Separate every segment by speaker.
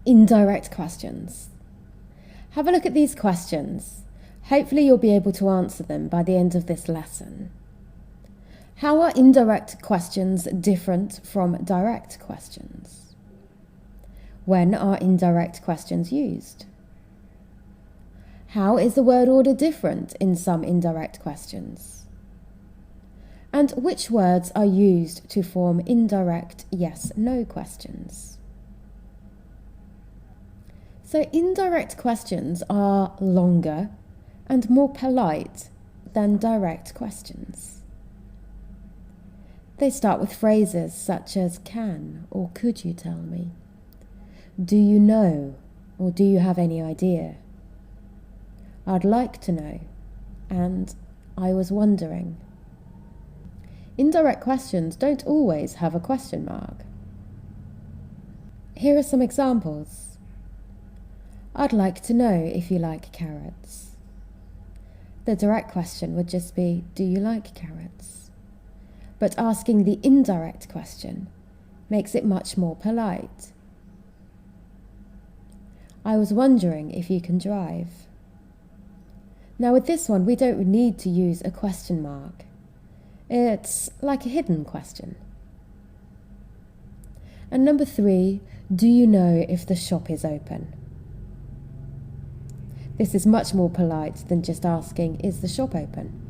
Speaker 1: indirect questions. Have a look at these questions. Hopefully you'll be able to answer them by the end of this lesson. How are indirect questions different from direct questions? When are indirect questions used? How is the word order different in some indirect questions? And which words are used to form indirect yes/no questions? So indirect questions are longer and more polite than direct questions. They start with phrases such as can or could you tell me? Do you know or do you have any idea? I'd like to know and I was wondering. Indirect questions don't always have a question mark. Here are some examples. I'd like to know if you like carrots. The direct question would just be, do you like carrots? But asking the indirect question makes it much more polite. I was wondering if you can drive. Now with this one, we don't need to use a question mark. It's like a hidden question. And number 3, do you know if the shop is open? This is much more polite than just asking, is the shop open?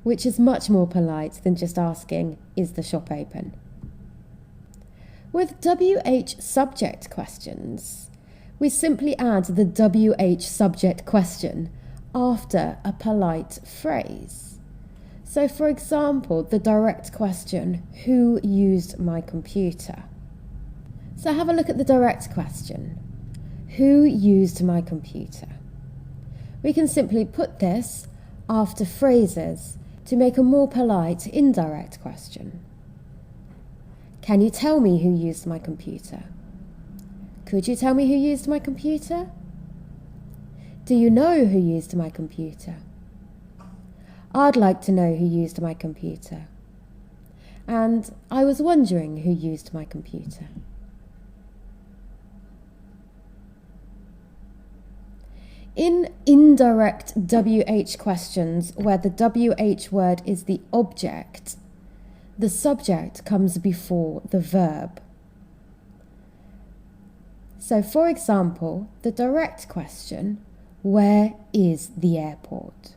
Speaker 1: Which is much more polite than just asking, is the shop open? With WH subject questions, we simply add the WH subject question after a polite phrase. So for example, the direct question, who used my computer? So have a look at the direct question. Who used my computer? We can simply put this after phrases to make a more polite indirect question. Can you tell me who used my computer? Could you tell me who used my computer? Do you know who used my computer? I'd like to know who used my computer. And I was wondering who used my computer. In indirect WH questions, where the WH word is the object, the subject comes before the verb. So for example, the direct question, where is the airport?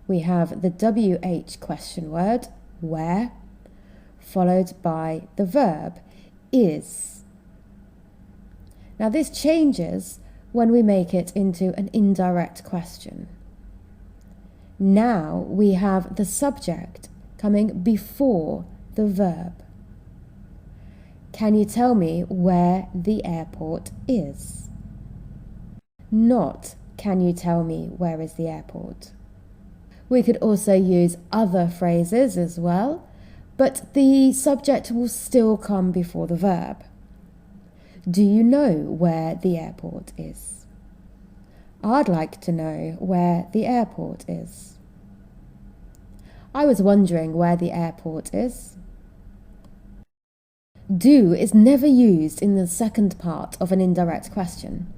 Speaker 1: We have the WH question word, where, followed by the verb, is. Now this changes when we make it into an indirect question. Now we have the subject coming before the verb. Can you tell me where the airport is? Not, can you tell me where is the airport? We could also use other phrases as well, but the subject will still come before the verb. Do you know where the airport is? I'd like to know where the airport is. I was wondering where the airport is. Do is never used in the second part of an indirect question.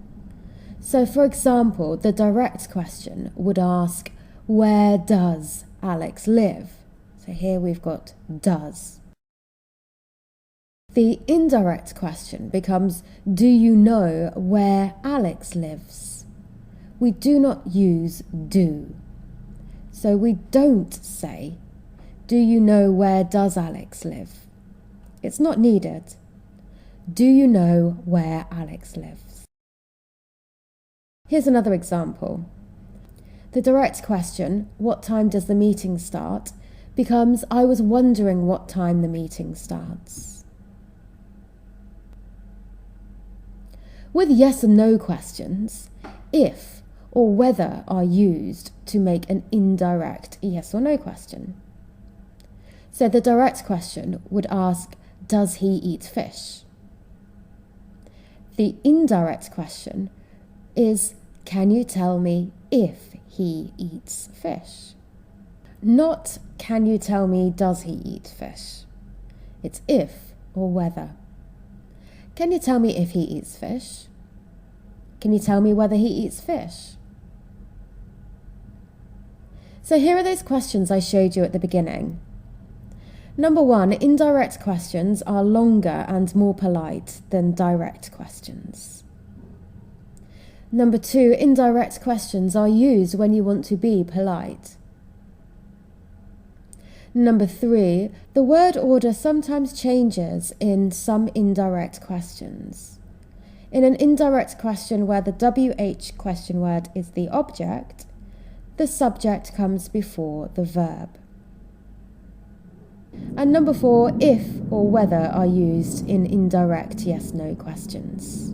Speaker 1: So for example, the direct question would ask, where does Alex live? So here we've got does. The indirect question becomes, do you know where Alex lives? We do not use do. So we don't say, do you know where does Alex live? It's not needed. Do you know where Alex lives? Here's another example. The direct question, what time does the meeting start, becomes, I was wondering what time the meeting starts. With yes and no questions, if or whether are used to make an indirect yes or no question. So the direct question would ask, does he eat fish? The indirect question is, can you tell me if he eats fish? Not, can you tell me does he eat fish? It's if or whether. Can you tell me if he eats fish? Can you tell me whether he eats fish? So here are those questions I showed you at the beginning. Number 1, indirect questions are longer and more polite than direct questions. Number 2, indirect questions are used when you want to be polite. Number 3, the word order sometimes changes in some indirect questions. In an indirect question where the WH question word is the object, the subject comes before the verb. And number 4, if or whether are used in indirect yes-no questions.